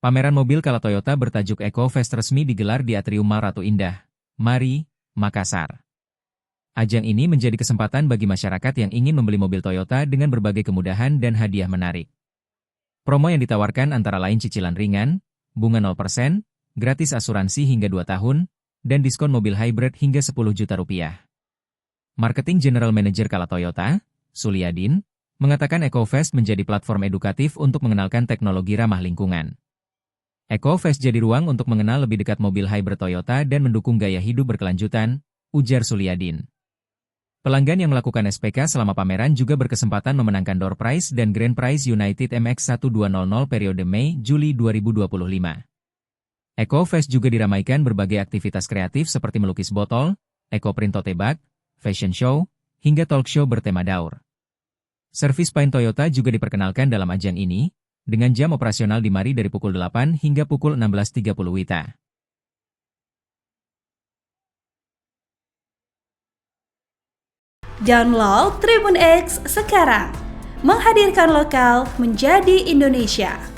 Pameran mobil kala Toyota bertajuk Eco Fest resmi digelar di Atrium Mall Ratu Indah, Mari, Makassar. Ajang ini menjadi kesempatan bagi masyarakat yang ingin membeli mobil Toyota dengan berbagai kemudahan dan hadiah menarik. Promo yang ditawarkan antara lain cicilan ringan, bunga 0%, gratis asuransi hingga 2 tahun, dan diskon mobil hybrid hingga 10 juta rupiah. Marketing General Manager kala Toyota, Suliadin, mengatakan EcoFest menjadi platform edukatif untuk mengenalkan teknologi ramah lingkungan. EcoFest jadi ruang untuk mengenal lebih dekat mobil hybrid Toyota dan mendukung gaya hidup berkelanjutan, ujar Suliadin. Pelanggan yang melakukan SPK selama pameran juga berkesempatan memenangkan door prize dan grand prize United MX1200 periode Mei-Juli 2025. EcoFest juga diramaikan berbagai aktivitas kreatif seperti melukis botol, eco-print tote bag, fashion show, hingga talk show bertema daur. Servis paint Toyota juga diperkenalkan dalam ajang ini, dengan jam operasional di Mari dari pukul 8 hingga pukul 16.30 WITA. Download Tribun X sekarang, menghadirkan lokal menjadi Indonesia.